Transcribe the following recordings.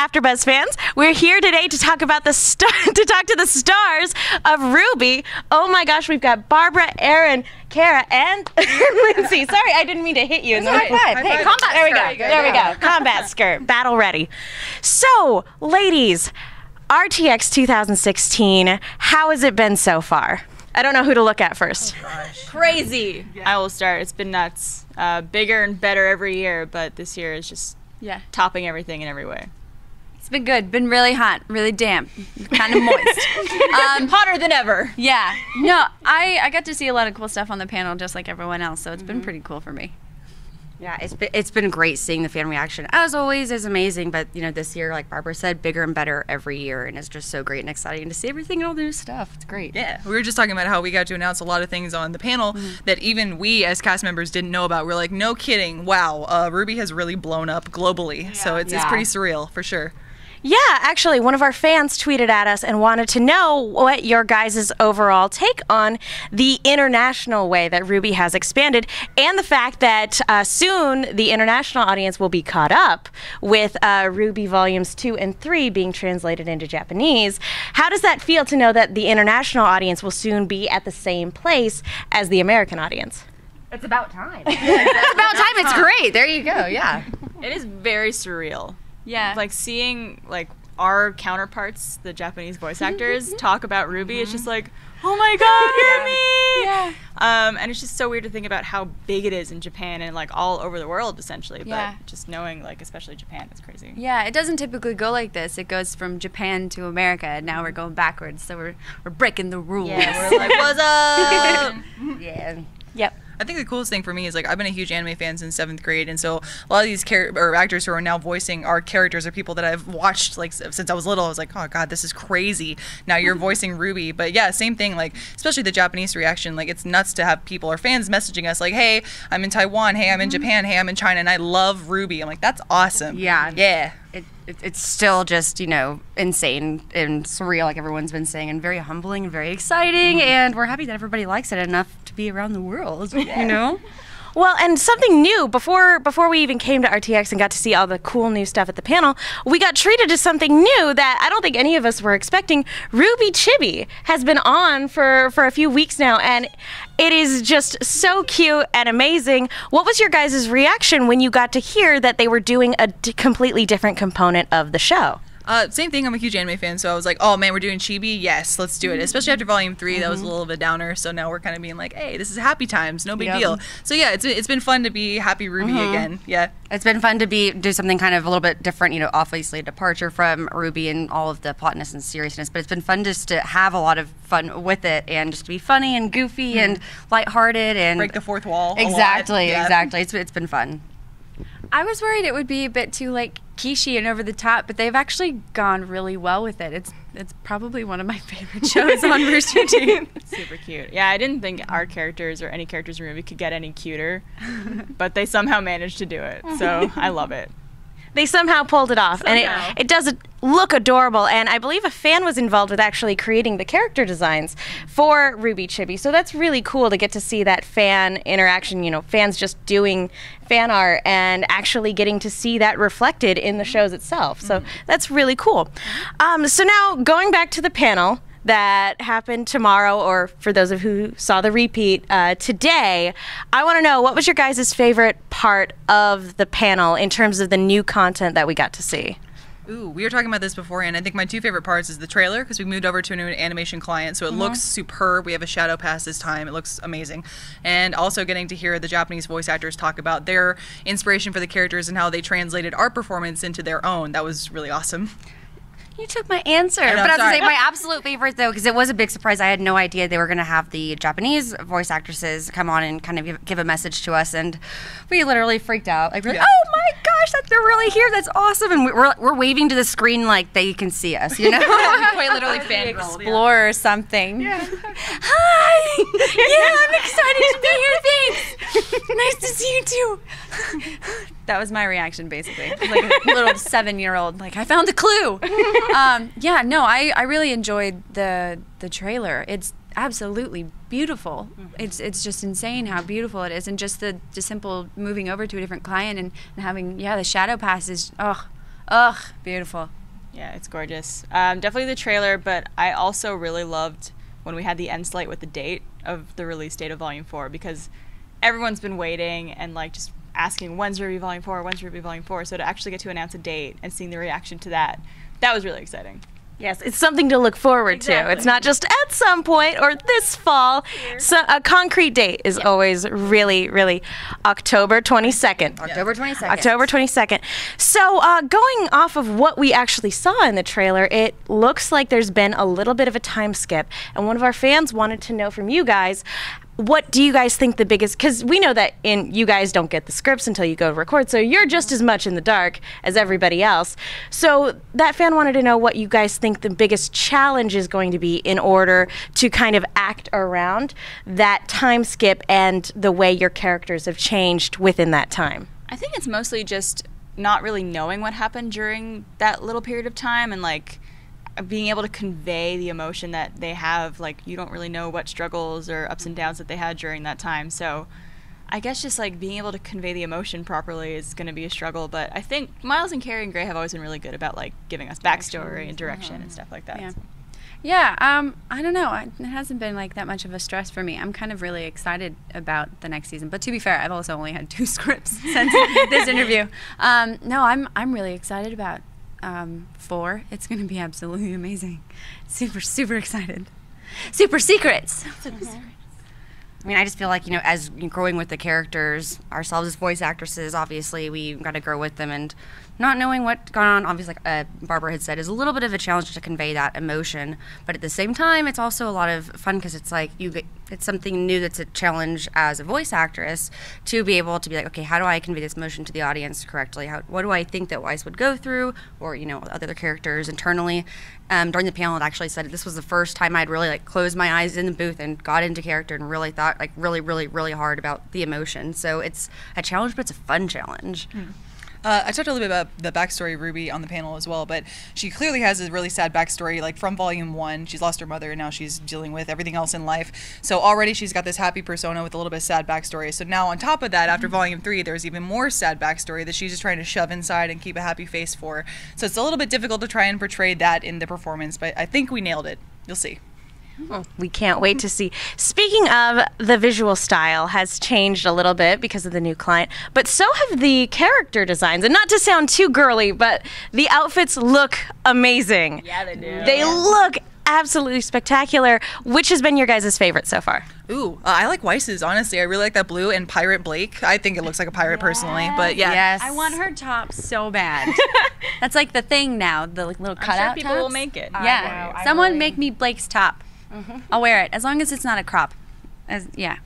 Afterbuzz fans. We're here today to talk about to talk to the stars of RWBY. Oh my gosh, we've got Barbara, Arryn, Kara, and Lindsay. Sorry, I didn't mean to hit you. High five. Hey, combat there we skirt. go. There we go. Combat skirt. Battle ready. So, ladies, RTX 2016. How has it been so far? I don't know who to look at first. Oh, crazy. Yeah. I will start. It's been nuts. Bigger and better every year, but this year is just topping everything in every way. It's been good. Been really hot, really damp, kind of moist. Hotter than ever. Yeah. No, I got to see a lot of cool stuff on the panel, just like everyone else. So it's been pretty cool for me. Yeah, it's been great seeing the fan reaction. As always, is amazing. But you know, this year, like Barbara said, bigger and better every year, and it's just so great and exciting to see everything and all the new stuff. It's great. Yeah, we were just talking about how we got to announce a lot of things on the panel that even we as cast members didn't know about. We're like, no kidding, wow, RWBY has really blown up globally. So it's pretty surreal for sure. Yeah, actually, one of our fans tweeted at us and wanted to know what your guys' overall take on the international way that RWBY has expanded and the fact that soon the international audience will be caught up with RWBY Volumes 2 and 3 being translated into Japanese. How does that feel to know that the international audience will soon be at the same place as the American audience? It's about time. It's about time. It's great. There you go. Yeah. It is very surreal. Yeah. Like seeing like our counterparts, the Japanese voice actors, talk about RWBY, it's just like, oh my god, hear me! Yeah. And it's just so weird to think about how big it is in Japan and like all over the world essentially. Yeah. But just knowing like especially Japan is crazy. Yeah, it doesn't typically go like this. It goes from Japan to America, and now we're going backwards. So we're breaking the rules. Yeah, we're like, what's up? Yeah. Yep. I think the coolest thing for me is like I've been a huge anime fan since 7th grade, and so a lot of these actors who are now voicing our characters are people that I've watched like since I was little. I was like, oh god, this is crazy. Now you're voicing RWBY, but yeah, same thing. Like especially the Japanese reaction, like it's nuts to have people or fans messaging us like, hey, I'm in Taiwan, hey, I'm in Japan, hey, I'm in China, and I love RWBY. I'm like, that's awesome. Yeah. Yeah. It's still just, you know, insane and surreal, like everyone's been saying, and very humbling and very exciting, and we're happy that everybody likes it enough to be around the world, you know? Well, and something new, before we even came to RTX and got to see all the cool new stuff at the panel, we got treated to something new that I don't think any of us were expecting. RWBY Chibi has been on for a few weeks now, and it is just so cute and amazing. What was your guys' reaction when you got to hear that they were doing a completely different component of the show? Same thing, I'm a huge anime fan, so I was like, oh man, we're doing Chibi? Yes, let's do it. Especially after Volume 3, that was a little bit downer, so now we're kind of being like, hey, this is happy times, no big deal. So yeah, it's been fun to be happy RWBY again, yeah. It's been fun to do something kind of a little bit different, you know, obviously a departure from RWBY and all of the plotness and seriousness, but it's been fun just to have a lot of fun with it and just to be funny and goofy and lighthearted and... break the fourth wall. Exactly, exactly. It's been fun. I was worried it would be a bit too like quiche and over the top, but they've actually gone really well with it. It's probably one of my favorite shows on Rooster Teeth. Super cute. Yeah, I didn't think our characters or any characters in RWBY could get any cuter, but they somehow managed to do it. So I love it. They somehow pulled it off, and it does look adorable, and I believe a fan was involved with actually creating the character designs for RWBY Chibi, so that's really cool to get to see that fan interaction, you know, fans just doing fan art and actually getting to see that reflected in the shows itself, so that's really cool. So now, going back to the panel that happened tomorrow, or for those of who saw the repeat today, I want to know, what was your guys' favorite part of the panel in terms of the new content that we got to see? Ooh, we were talking about this beforehand. I think my two favorite parts is the trailer, because we moved over to a new animation client, so it looks superb. We have a shadow pass this time. It looks amazing. And also getting to hear the Japanese voice actors talk about their inspiration for the characters and how they translated our performance into their own. That was really awesome. You took my answer. I know, but I was sorry. going to say my absolute favorite, though, because it was a big surprise. I had no idea they were going to have the Japanese voice actresses come on and kind of give a message to us, and we literally freaked out. Like, oh my gosh, they're really here. That's awesome. And we're waving to the screen like they can see us, you know? Quite literally fangirl. Explore or something. Yeah. Hi! Yeah, I'm excited to be here. Thanks. Nice to see you, too. That was my reaction, basically. Like a little 7-year-old, like, I found the clue. Yeah, no, I really enjoyed the trailer. It's absolutely beautiful. It's just insane how beautiful it is, and just the simple moving over to a different client and having the shadow pass is Ugh, beautiful. Yeah, it's gorgeous. Definitely the trailer, but I also really loved when we had the end slate with the date of the release date of Volume 4, because everyone's been waiting and like just asking when's RWBY Volume 4, when's RWBY Volume 4. So to actually get to announce a date and seeing the reaction to that was really exciting. Yes, it's something to look forward to. It's not just at some point or this fall. So a concrete date is always really, really October 22nd. October 22nd. October 22nd. So going off of what we actually saw in the trailer, it looks like there's been a little bit of a time skip. And one of our fans wanted to know from you guys, what do you guys think the biggest, because we know that you guys don't get the scripts until you go to record, so you're just as much in the dark as everybody else. So that fan wanted to know what you guys think the biggest challenge is going to be in order to kind of act around that time skip and the way your characters have changed within that time. I think it's mostly just not really knowing what happened during that little period of time and like being able to convey the emotion that they have. Like, you don't really know what struggles or ups and downs that they had during that time. So I guess just like being able to convey the emotion properly is going to be a struggle. But I think Miles and Carrie and Gray have always been really good about like giving us backstory and direction and stuff like that. Yeah. So. Yeah, I don't know. It hasn't been like that much of a stress for me. I'm kind of really excited about the next season. But to be fair, I've also only had 2 scripts since this interview. No, I'm really excited about 4. It's going to be absolutely amazing. Super, super excited. Super secrets. I mean, I just feel like, as growing with the characters, ourselves as voice actresses, obviously, we got to grow with them, and not knowing what's going on, obviously, like Barbara had said, is a little bit of a challenge to convey that emotion. But at the same time, it's also a lot of fun because it's like it's something new that's a challenge as a voice actress to be able to be like, okay, how do I convey this emotion to the audience correctly? What do I think that Weiss would go through, or other characters internally? During the panel, it actually said this was the first time I'd really like closed my eyes in the booth and got into character and really thought like really, really, really hard about the emotion. So it's a challenge, but it's a fun challenge. I talked a little bit about the backstory of RWBY on the panel as well, but she clearly has a really sad backstory, like from Volume 1. She's lost her mother, and now she's dealing with everything else in life. So already she's got this happy persona with a little bit of sad backstory. So now on top of that, after Volume 3, there's even more sad backstory that she's just trying to shove inside and keep a happy face for. So it's a little bit difficult to try and portray that in the performance, but I think we nailed it. You'll see. Well, we can't wait to see. Speaking of, the visual style has changed a little bit because of the new client, but so have the character designs. And not to sound too girly, but the outfits look amazing. Yeah, they do. They look absolutely spectacular. Which has been your guys' favorite so far? Ooh, I like Weiss's, honestly. I really like that blue and Pirate Blake. I think it looks like a pirate personally, but yeah. Yes. I want her top so bad. That's like the thing now, the like, little I'm cutout sure people will tops. make it. Yeah, I someone really- make me Blake's top. I'll wear it as long as it's not a crop. Yeah.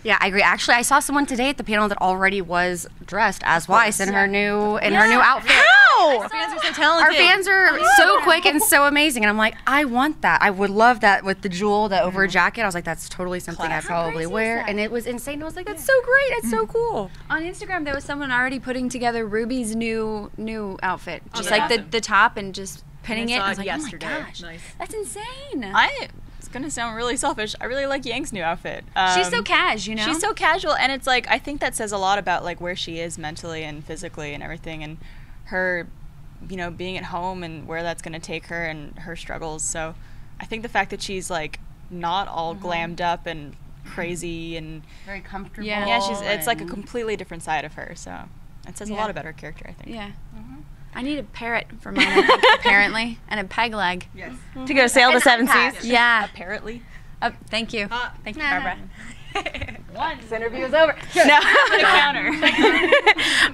Yeah, I agree. Actually, I saw someone today at the panel that already was dressed as Weiss in her new outfit. How? Our fans are so talented. Our fans are so quick and so amazing, and I'm like, I want that. I would love that with the jewel, the over jacket. I was like, that's totally something I'd probably wear, and it was insane. I was like, that's so great. That's so cool. On Instagram, there was someone already putting together RWBY's new outfit, just that's like awesome. the top and just pinning it. saw I was it like, yesterday. oh my gosh, Nice. that's insane. It's gonna sound really selfish. I really like Yang's new outfit. She's so cash, you know. She's so casual, and it's like I think that says a lot about like where she is mentally and physically and everything, and her, being at home and where that's gonna take her and her struggles. So, I think the fact that she's like not all glammed up and crazy and Very comfortable. Yeah. it's like a completely different side of her. So, it says a lot about her character, I think. Yeah. I need a parrot for mine, I think, apparently, and a peg leg. Yes. To go sail the seven seas? Yeah. Apparently. Thank you. Thank you, Barbara. This interview is over. No. The counter.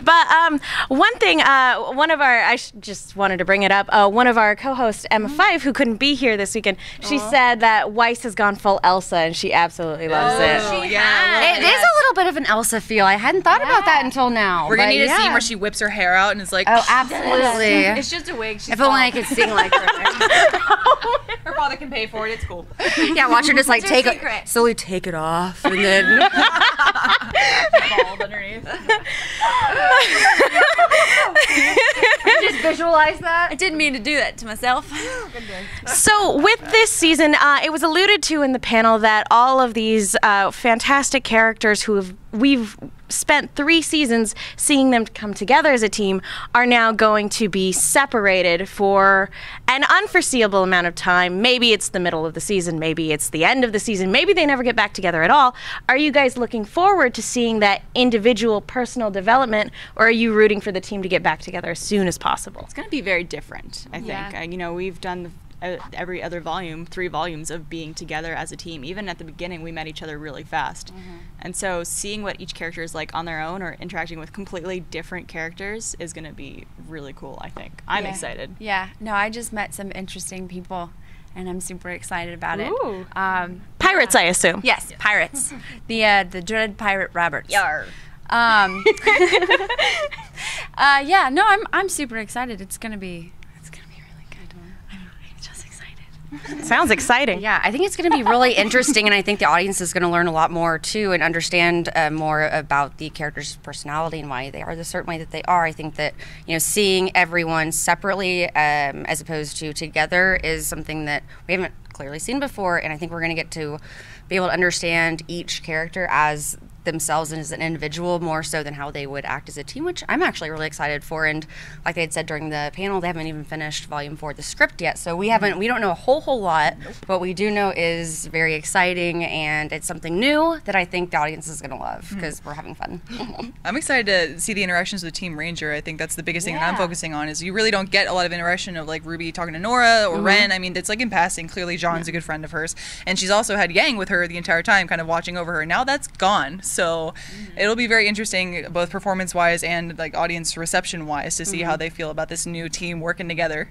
But one thing, one of our, just wanted to bring it up, one of our co-hosts, Emma Five, who couldn't be here this weekend, she said that Weiss has gone full Elsa, and she absolutely loves it. Yeah. It is a little bit of an Elsa feel. I hadn't thought about that until now. We're going to but need a scene yeah. where she whips her hair out and is like, Oh, absolutely. It's just a wig. She's If only I could sing like her. her father can pay for it, it's cool. Yeah, watch her just like What's her take secret? it, slowly take it off, and then Bald underneath. just visualize that. I didn't mean to do that to myself. So with this season, it was alluded to in the panel that all of these fantastic characters who have we've spent 3 seasons seeing them come together as a team, are now going to be separated for an unforeseeable amount of time. Maybe it's the middle of the season, maybe it's the end of the season, maybe they never get back together at all. Are you guys looking forward to seeing that individual personal development, or are you rooting for the team to get back together as soon as possible? It's going to be very different, I think. You know, we've done every other volume, 3 volumes of being together as a team. Even at the beginning, we met each other really fast. And so seeing what each character is like on their own or interacting with completely different characters is going to be really cool, I think. I'm excited. Yeah. No, I just met some interesting people, and I'm super excited about it. Pirates, I assume. Yes, pirates. The dreaded pirate Roberts. Yar. Yeah, no, I'm super excited. It's gonna be really good. I'm just excited. Sounds exciting. Yeah, I think it's going to be really interesting, and I think the audience is going to learn a lot more too, and understand more about the character's personality and why they are the certain way that they are. I think that, you know, seeing everyone separately as opposed to together is something that we haven't clearly seen before, and I think we're going to get to be able to understand each character as themselves and as an individual more so than how they would act as a team, which I'm actually really excited for. And like they had said during the panel, they haven't even finished volume 4 of the script yet, so we don't know a whole lot. What we do know is very exciting, and it's something new that I think the audience is going to love because we're having fun. I'm excited to see the interactions with Team Ranger. I think that's the biggest thing that I'm focusing on, is you really don't get a lot of interaction of like Ruby talking to Nora or Ren. I mean, it's like in passing. Clearly John's a good friend of hers, and she's also had Yang with her the entire time, kind of watching over her. Now that's gone. So it'll be very interesting, both performance-wise and like audience reception-wise, to see how they feel about this new team working together.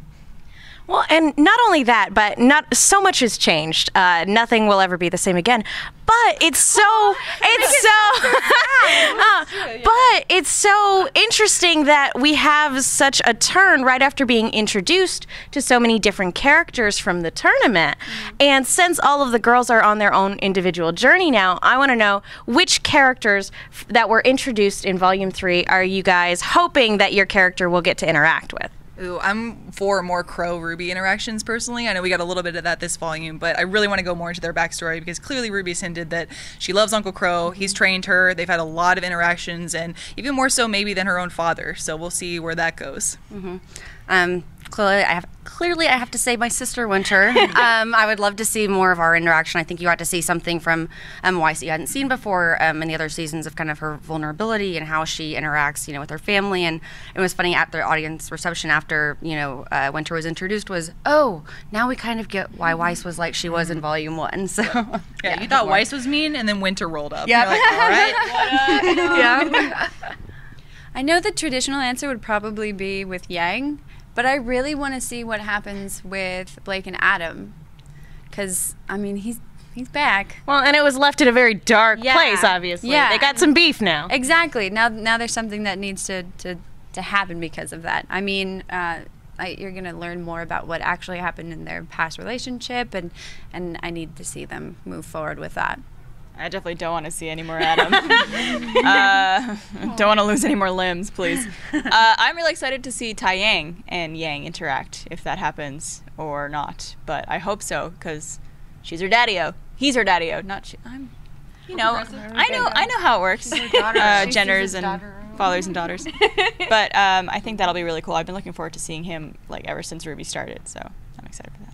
Well, and not only that, but not so much has changed. Nothing will ever be the same again. But it's so interesting that we have such a turn right after being introduced to so many different characters from the tournament. And since all of the girls are on their own individual journey now, I want to know which characters that were introduced in Volume 3 are you guys hoping that your character will get to interact with? Ooh, I'm for more Crow-Ruby interactions, personally. I know we got a little bit of that this volume, but I really want to go more into their backstory, because clearly Ruby's hinted that she loves Uncle Crow. He's trained her. They've had a lot of interactions, and even more so maybe than her own father. So we'll see where that goes. Clearly, I have to say my sister Winter. I would love to see more of our interaction. I think you got to see something from Weiss that you hadn't seen before in the other seasons, of kind of her vulnerability and how she interacts, you know, with her family. And it was funny at the audience reception after, you know, Winter was introduced was, oh, now we kind of get why Weiss was like she was in Volume 1. So yeah, you thought Weiss was mean, and then Winter rolled up. Yeah. Like, all right. Yeah. I know the traditional answer would probably be with Yang, but I really want to see what happens with Blake and Adam, because I mean he's back. Well, and it was left in a very dark place, obviously. Yeah. They got some beef now. Exactly. Now there's something that needs to happen because of that. I mean, you're going to learn more about what actually happened in their past relationship, and I need to see them move forward with that. I definitely don't want to see any more Adam. Don't want to lose any more limbs, please. I'm really excited to see Taiyang and Yang interact, if that happens or not. But I hope so, because she's her daddy-o. He's her daddy-o, not she. I know how it works. Genders and fathers and daughters. But I think that'll be really cool. I've been looking forward to seeing him like ever since RWBY started, so I'm excited for that.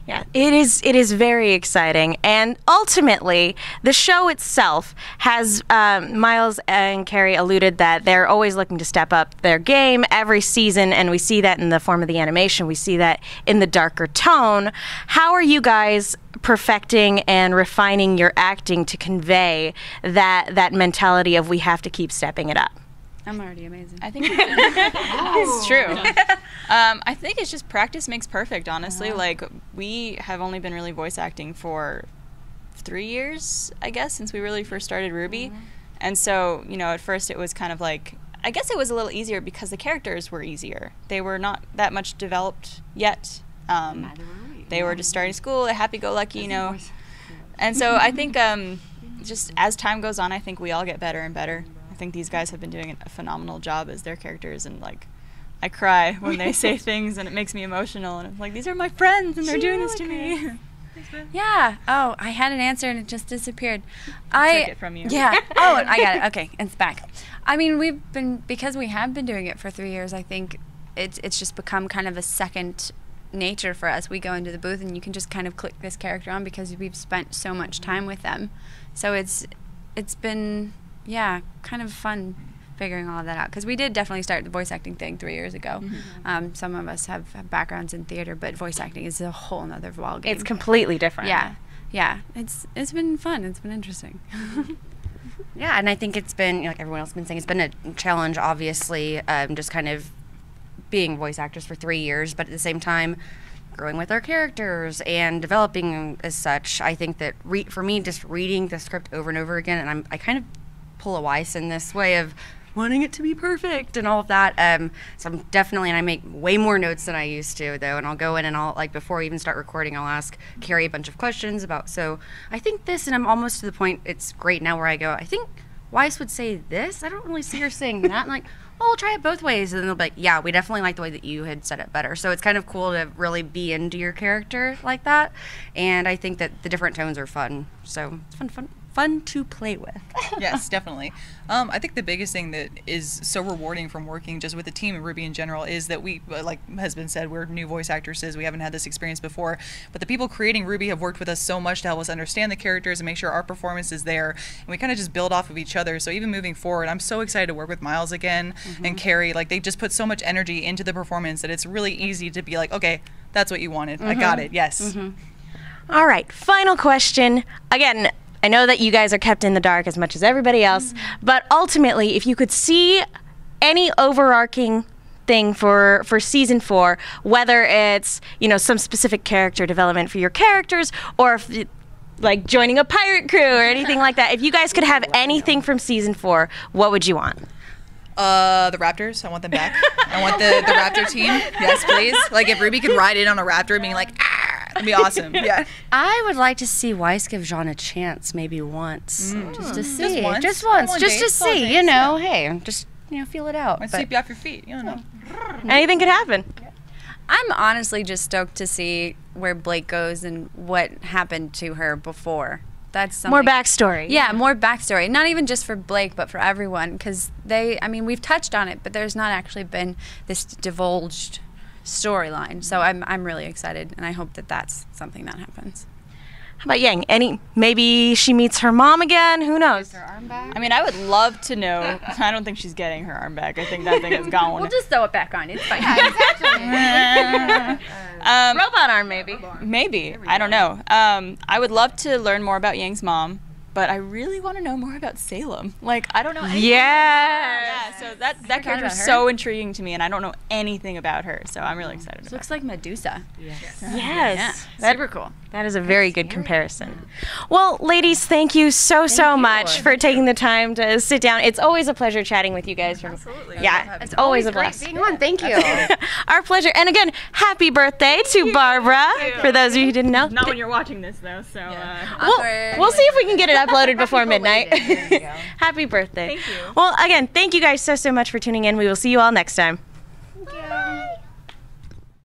Yeah, it is very exciting, and ultimately the show itself has Miles and Carrie alluded that they're always looking to step up their game every season, and we see that in the form of the animation. We see that in the darker tone. How are you guys perfecting and refining your acting to convey that mentality of we have to keep stepping it up? I'm already amazing. I think it's true. I think it's just practice makes perfect, honestly. Like, we have only been really voice acting for 3 years, I guess, since we really first started RWBY. And so, you know, at first it was kind of like, I guess it was a little easier because the characters were easier. They were not that much developed yet. They were just starting school, happy-go-lucky, you know. And so I think just as time goes on, I think we all get better and better. I think these guys have been doing a phenomenal job as their characters, and like, I cry when they say things, and it makes me emotional, and I'm like, these are my friends, and they're doing this to me. Yeah. Oh, I had an answer and it just disappeared. Took it from you. Yeah. Oh, I got it. Okay, it's back. I mean, because we have been doing it for 3 years, I think it's just become kind of a second nature for us. We go into the booth and you can just kind of click this character on because we've spent so much time with them. So it's been, yeah, kind of fun figuring all of that out, because we did definitely start the voice acting thing 3 years ago. Some of us have backgrounds in theater, but voice acting is a whole nother ballgame. It's completely different. Yeah. It's been fun. It's been interesting. Yeah, and I think it's been, like everyone else has been saying, it's been a challenge, obviously, just kind of being voice actors for 3 years, but at the same time, growing with our characters and developing as such. I think that for me, just reading the script over and over again, and I kind of pull a Weiss in this way of wanting it to be perfect and all of that. So I'm definitely, and I make way more notes than I used to, though, and I'll go in and I'll, like, before we even start recording, I'll ask Carrie a bunch of questions about, so I think this, and I'm almost to the point, it's great now where I go, I think Weiss would say this, I don't really see her saying that, and like, well, I'll try it both ways, and then they'll be like, yeah, we definitely like the way that you had said it better. So it's kind of cool to really be into your character like that, and I think that the different tones are fun, so it's fun to play with. Yes, definitely. I think the biggest thing that is so rewarding from working just with the team and RWBY in general is that we, like has been said, we're new voice actresses. We haven't had this experience before, but the people creating RWBY have worked with us so much to help us understand the characters and make sure our performance is there, and we kind of just build off of each other. So even moving forward, I'm so excited to work with Miles again and Carrie. Like, they just put so much energy into the performance that it's really easy to be like, okay, that's what you wanted. I got it. Yes. All right, final question. Again, I know that you guys are kept in the dark as much as everybody else, but ultimately, if you could see any overarching thing for season 4, whether it's, you know, some specific character development for your characters, or if, like, joining a pirate crew or anything like that, if you guys could have anything from season 4, what would you want? The Raptors. I want them back. I want the Raptor team. Yes, please. Like, if RWBY could ride in on a Raptor being like, ah, that'd be awesome. Yeah. I would like to see Weiss give Jean a chance, maybe once, just to see, Just once, once. just to see, you know, hey, just, you know, feel it out. Might sweep you off your feet. You don't know. Anything could happen. I'm honestly just stoked to see where Blake goes and what happened to her before. That's something. More backstory. Yeah, more backstory. Not even just for Blake, but for everyone, because I mean, we've touched on it, but there's not actually been this divulged storyline. So I'm really excited, and I hope that that's something that happens. How about Yang? Maybe she meets her mom again? Who knows? Her arm back? I mean, I would love to know. I don't think she's getting her arm back. I think that thing is gone. We'll just sew it back on. It's fine. Robot arm, maybe. Maybe. I don't know. I would love to learn more about Yang's mom, but I really want to know more about Salem. Like, I don't know anything. Yeah, so that character is so intriguing to me, and I don't know anything about her, so I'm really excited about it. Looks like Medusa. Yes. Yeah. Super cool. That is a very good comparison. Well, ladies, thank you so much for taking the time to sit down. It's always a pleasure chatting with you guys. Absolutely. Yeah, it's always a great blast. being on. Thank you. Our pleasure. And again, happy birthday to Barbara, for those of you who didn't know. Not when you're watching this, though, so... We'll see if we can get it uploaded before midnight. Happy birthday. Thank you. Well, again, thank you guys so much for tuning in. We will see you all next time. Thank you.